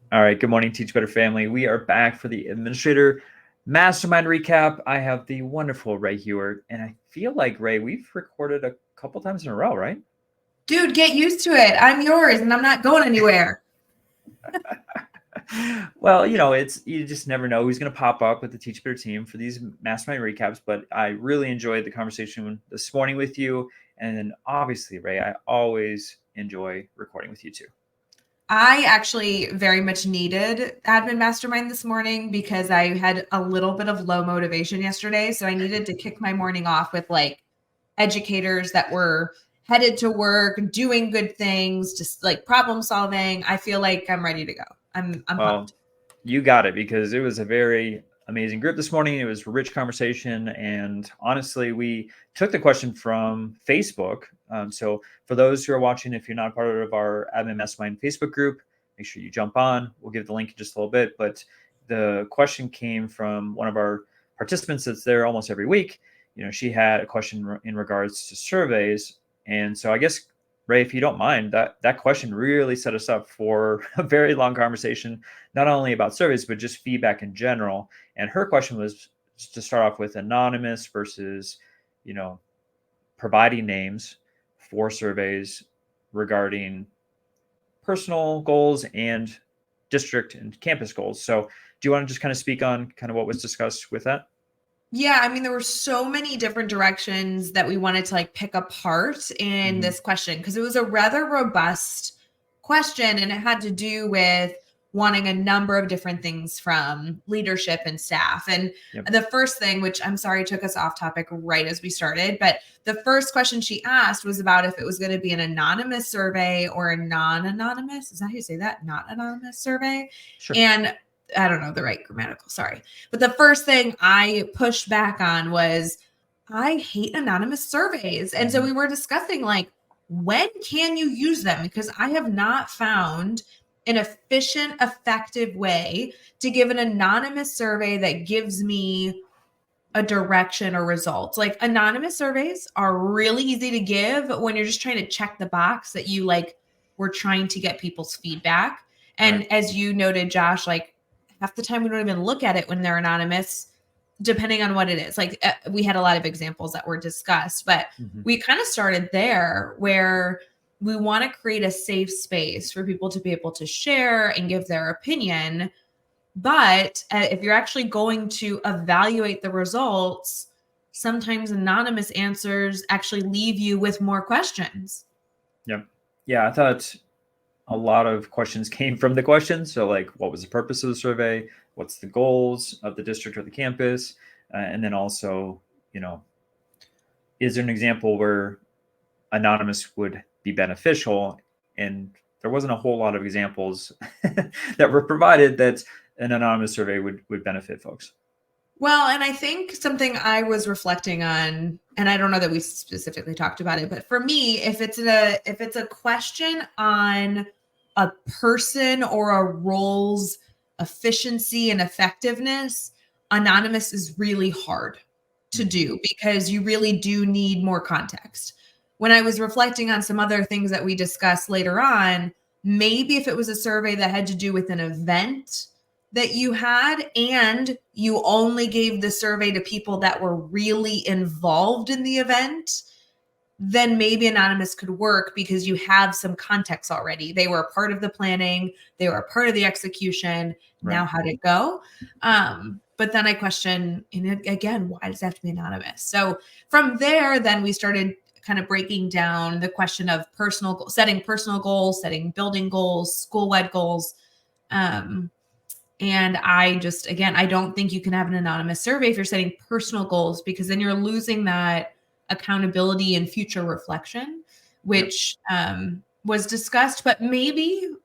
All right. Good morning, Teach Better family. We are back for the Administrator Mastermind Recap. I have the wonderful Ray Hughart, and I feel like, Ray, we've recorded a couple times in a row, right? Dude, get used to it. I'm yours and I'm not going anywhere. Well, you just never know who's going to pop up with the Teach Better team for these Mastermind Recaps, but I really enjoyed the conversation this morning with you. And then obviously, Ray, I always enjoy recording with you too. I actually very much needed Admin Mastermind this morning because I had a little bit of low motivation yesterday. So I needed to kick my morning off with like educators that were headed to work, doing good things, just like problem solving. I feel like I'm ready to go. I'm pumped. You got it, because it was a very amazing group this morning. It was a rich conversation, and honestly, we took the question from Facebook. So for those who are watching, if you're not part of our Admin Mastermind Facebook group, make sure you jump on. We'll give the link in just a little bit, but the question came from one of our participants that's there almost every week. She had a question in regards to surveys, and so I guess, Ray, if you don't mind, that question really set us up for a very long conversation, not only about surveys, but just feedback in general. And her question was to start off with anonymous versus, providing names for surveys regarding personal goals and district and campus goals. So do you want to just kind of speak on kind of what was discussed with that? Yeah, I mean, there were so many different directions that we wanted to like pick apart in this question because it was a rather robust question and it had to do with wanting a number of different things from leadership and staff. And the first thing, which I'm sorry took us off topic right as we started, but the first question she asked was about if it was going to be an anonymous survey or a non-anonymous. Is that how you say that? Not anonymous survey? Sure. And I don't know the right grammatical, sorry. But the first thing I pushed back on was I hate anonymous surveys. And so we were discussing like, when can you use them? Because I have not found an efficient, effective way to give an anonymous survey that gives me a direction or results. Like anonymous surveys are really easy to give when you're just trying to check the box that you like were trying to get people's feedback. And as you noted, Josh, like half the time we don't even look at it when they're anonymous, depending on what it is. Like we had a lot of examples that were discussed, but we kind of started there where we want to create a safe space for people to be able to share and give their opinion. But if you're actually going to evaluate the results, sometimes anonymous answers actually leave you with more questions. Yeah, I thought a lot of questions came from the questions. So like, what was the purpose of the survey? What's the goals of the district or the campus? And then also, is there an example where anonymous would be beneficial? And there wasn't a whole lot of examples that were provided that an anonymous survey would benefit folks. Well, and I think something I was reflecting on, and I don't know that we specifically talked about it, but for me, if it's a question on a person or a role's efficiency and effectiveness, anonymous is really hard to do because you really do need more context. When I was reflecting on some other things that we discussed later on, maybe if it was a survey that had to do with an event that you had and you only gave the survey to people that were really involved in the event, then maybe anonymous could work because you have some context already. They were a part of the planning. They were a part of the execution. Now how'd it go? But then I question, again, why does it have to be anonymous? So from there, then we started kind of breaking down the question of setting personal goals, setting building goals, school-wide goals. And I don't think you can have an anonymous survey if you're setting personal goals, because then you're losing that accountability and future reflection, which was discussed. But maybe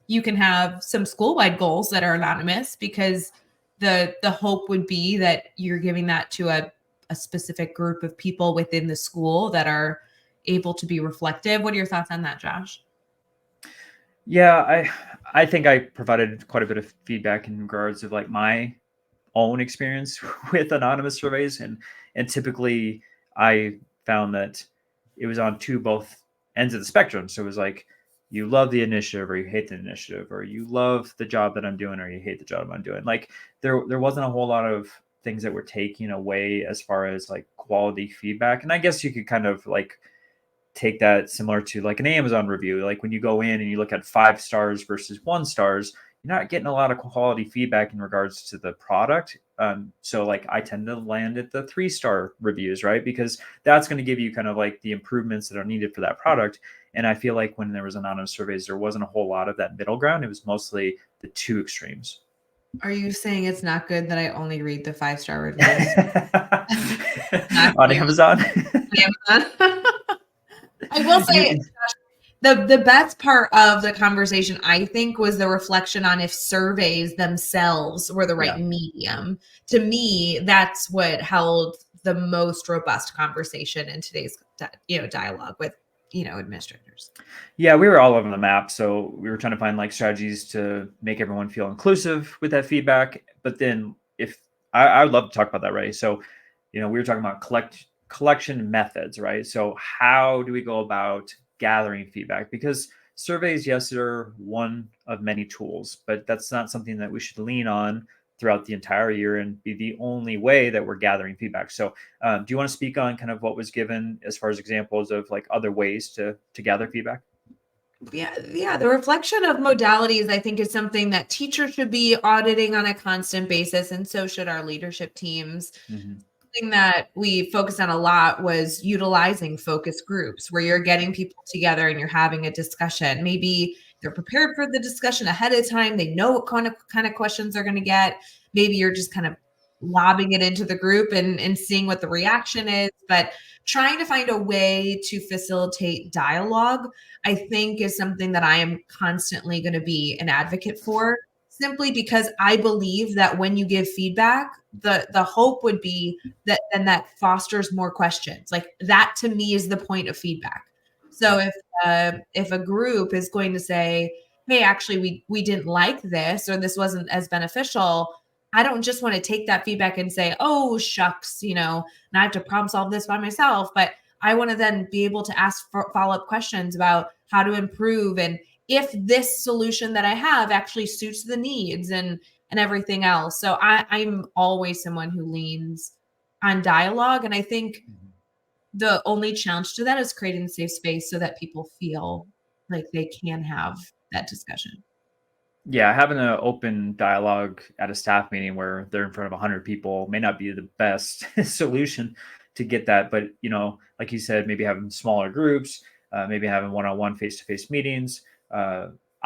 you can have some school-wide goals that are anonymous, because the hope would be that you're giving that to a specific group of people within the school that are able to be reflective. What are your thoughts on that, Josh? Yeah, I think I provided quite a bit of feedback in regards of like my own experience with anonymous surveys, and typically I found that it was on both ends of the spectrum. So it was like, you love the initiative or you hate the initiative, or you love the job that I'm doing or you hate the job I'm doing. Like there wasn't a whole lot of things that were taking away as far as like quality feedback. And I guess you could kind of like take that similar to like an Amazon review. Like when you go in and you look at 5 stars versus 1 stars, you're not getting a lot of quality feedback in regards to the product. So like I tend to land at the 3-star reviews, right? Because that's going to give you kind of like the improvements that are needed for that product. And I feel like when there was anonymous surveys, there wasn't a whole lot of that middle ground. It was mostly the 2 extremes. Are you saying it's not good that I only read the 5-star reviews? On Amazon? Amazon. I will say the best part of the conversation, I think, was the reflection on if surveys themselves were the right medium. To me, that's what held the most robust conversation in today's dialogue with administrators. Yeah, we were all over the map. So we were trying to find like strategies to make everyone feel inclusive with that feedback. But then if I would love to talk about that, right? So, we were talking about collection methods, right? So how do we go about gathering feedback? Because surveys, yes, they're one of many tools, but that's not something that we should lean on throughout the entire year and be the only way that we're gathering feedback. So do you want to speak on kind of what was given as far as examples of like other ways to gather feedback? Yeah. The reflection of modalities, I think, is something that teachers should be auditing on a constant basis, and so should our leadership teams. Mm-hmm. Something that we focused on a lot was utilizing focus groups where you're getting people together and you're having a discussion. Maybe they're prepared for the discussion ahead of time. They know what kind of questions they're going to get. Maybe you're just kind of lobbing it into the group and seeing what the reaction is. But trying to find a way to facilitate dialogue, I think, is something that I am constantly going to be an advocate for, simply because I believe that when you give feedback, the hope would be that then that fosters more questions. Like that to me is the point of feedback. So if a group is going to say, hey, actually we didn't like this, or this wasn't as beneficial, I don't just want to take that feedback and say, oh, shucks, now I have to problem solve this by myself. But I want to then be able to ask follow-up questions about how to improve, and if this solution that I have actually suits the needs and everything else. So I'm always someone who leans on dialogue. And I think the only challenge to that is creating a safe space so that people feel like they can have that discussion. Yeah, having an open dialogue at a staff meeting where they're in front of 100 people may not be the best solution to get that. But, like you said, maybe having smaller groups, maybe having one-on-one face-to-face meetings.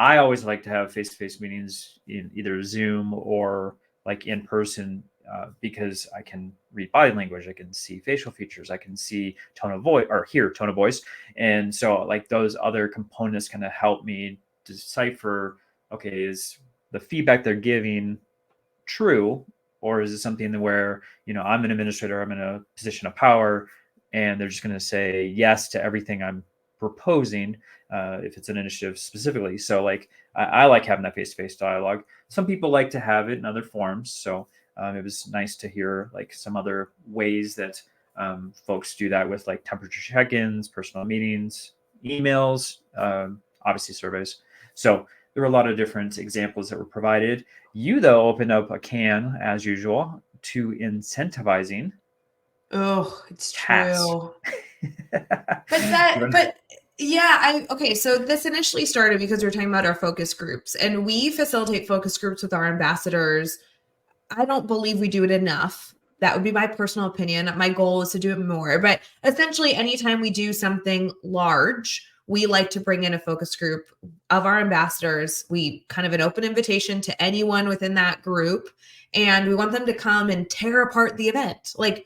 I always like to have face-to-face meetings in either Zoom or like in person because I can read body language, I can see facial features, I can see tone of voice or hear tone of voice. And so like those other components kind of help me decipher, okay, is the feedback they're giving true, or is it something where, I'm an administrator, I'm in a position of power, and they're just going to say yes to everything I'm proposing, if it's an initiative specifically. So like, I like having that face-to-face dialogue. Some people like to have it in other forms. So it was nice to hear like some other ways that folks do that with like temperature check-ins, personal meetings, emails, obviously surveys. So there were a lot of different examples that were provided. You, though, opened up a can, as usual, to incentivizing. Oh, it's tasks. True. Okay. So this initially started because we were talking about our focus groups, and we facilitate focus groups with our ambassadors. I don't believe we do it enough. That would be my personal opinion. My goal is to do it more. But essentially, anytime we do something large, we like to bring in a focus group of our ambassadors. We kind of an open invitation to anyone within that group. And we want them to come and tear apart the event, like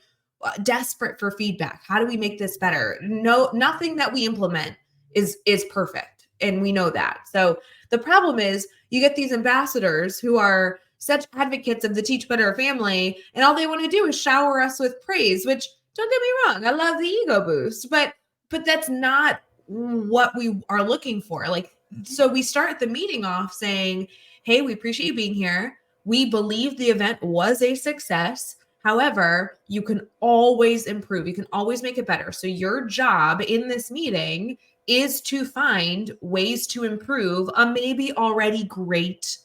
desperate for feedback. How do we make this better? No, nothing that we implement is perfect. And we know that. So the problem is you get these ambassadors who are such advocates of the Teach Better family, and all they want to do is shower us with praise, which, don't get me wrong, I love the ego boost, but that's not what we are looking for. Like, so we start the meeting off saying, hey, we appreciate you being here. We believe the event was a success. However, you can always improve. You can always make it better. So your job in this meeting is to find ways to improve a maybe already great,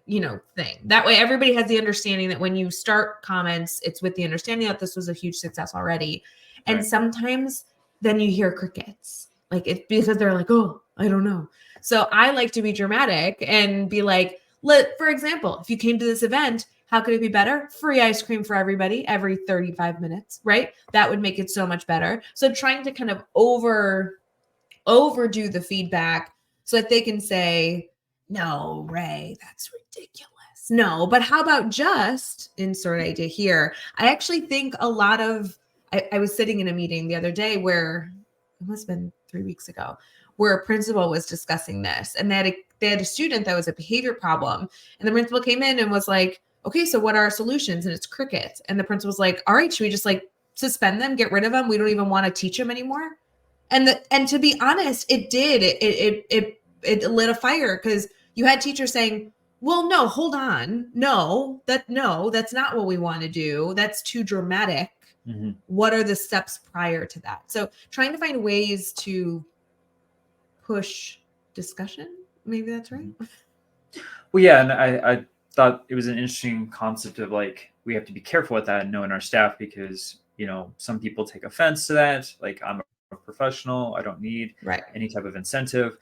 thing. That way everybody has the understanding that when you start comments, it's with the understanding that this was a huge success already. And Right. sometimes then you hear crickets, like it's because they're like, oh, I don't know. So I like to be dramatic and be like, for example, if you came to this event, how could it be better? Free ice cream for everybody every 35 minutes, right? That would make it so much better. So trying to kind of overdo the feedback so that they can say, no, Ray, that's ridiculous. No, but how about just insert idea here? I actually think a lot of, I was sitting in a meeting the other day where it must have been 3 weeks ago, where a principal was discussing this, and they had a student that was a behavior problem, and the principal came in and was like, okay, so what are our solutions? And it's crickets. And the principal was like, all right, should we just like suspend them, get rid of them? We don't even want to teach them anymore. And to be honest, it did. It lit a fire because you had teachers saying, well, no, hold on. No, that's not what we want to do. That's too dramatic. Mm-hmm. What are the steps prior to that? So trying to find ways to push discussion. Maybe that's right. Well, yeah. And I thought it was an interesting concept of like, we have to be careful with that and knowing our staff because, some people take offense to that. Like, I'm a professional. I don't need any type of incentive.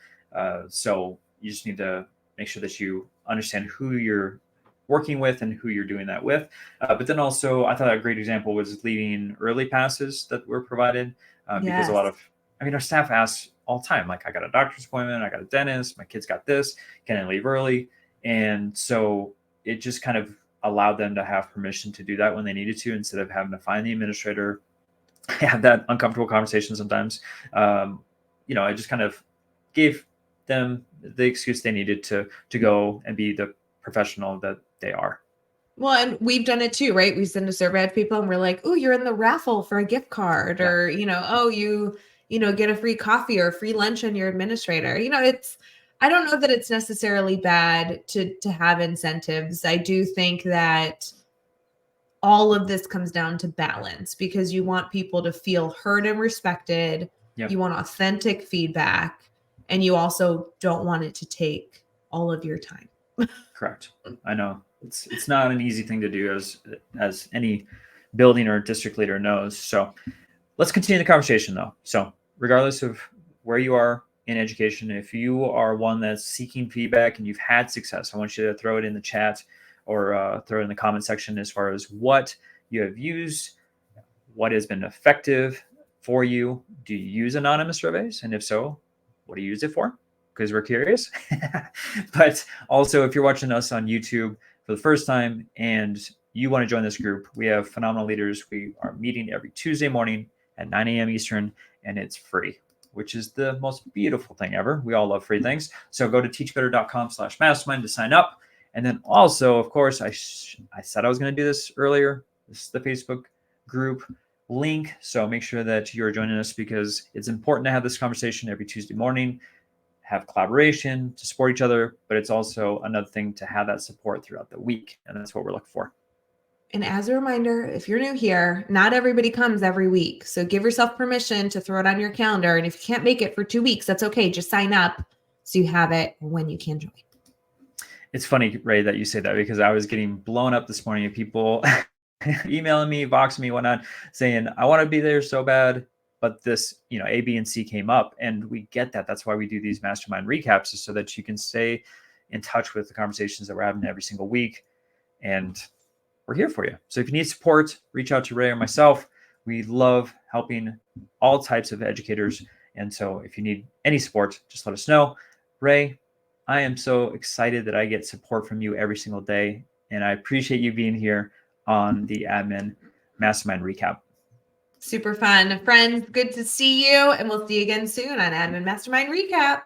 So you just need to make sure that you understand who you're working with and who you're doing that with. But then also, I thought a great example was leaving early passes that were provided because a lot of, our staff asks all the time, like, I got a doctor's appointment, I got a dentist, my kids got this, can I leave early? And so it just kind of allowed them to have permission to do that when they needed to, instead of having to find the administrator, have that uncomfortable conversation sometimes. I just kind of gave them the excuse they needed to go and be the professional that they are. Well, and we've done it too, right? We send a survey to people and we're like, oh, you're in the raffle for a gift card, or, oh, you get a free coffee or a free lunch on your administrator. I don't know that it's necessarily bad to have incentives. I do think that all of this comes down to balance, because you want people to feel heard and respected. Yep. You want authentic feedback, and you also don't want it to take all of your time. Correct. I know it's not an easy thing to do, as any building or district leader knows. So let's continue the conversation though. So regardless of where you are in education, if you are one that's seeking feedback and you've had success, I want you to throw it in the chat or throw it in the comment section as far as what you have used, what has been effective for you. Do you use anonymous surveys? And if so, what do you use it for? Because we're curious. But also, if you're watching us on YouTube for the first time and you want to join this group, we have phenomenal leaders. We are meeting every Tuesday morning at 9 a.m. Eastern, and it's free, which is the most beautiful thing ever. We all love free things. So go to teachbetter.com/mastermind to sign up. And then also, of course, I said I was going to do this earlier. This is the Facebook group link. So make sure that you're joining us, because it's important to have this conversation every Tuesday morning, have collaboration to support each other, but it's also another thing to have that support throughout the week. And that's what we're looking for. And as a reminder, if you're new here, not everybody comes every week. So give yourself permission to throw it on your calendar. And if you can't make it for 2 weeks, that's okay. Just sign up so you have it when you can join. It's funny, Ray, that you say that, because I was getting blown up this morning of people emailing me, boxing me, whatnot, saying, I want to be there so bad, but this, A, B, and C came up. And we get that. That's why we do these mastermind recaps, is so that you can stay in touch with the conversations that we're having every single week. And we're here for you. So if you need support, reach out to Ray or myself. We love helping all types of educators. And so if you need any support, just let us know. Ray, I am so excited that I get support from you every single day. And I appreciate you being here on the Admin Mastermind Recap. Super fun. Friends, good to see you. And we'll see you again soon on Admin Mastermind Recap.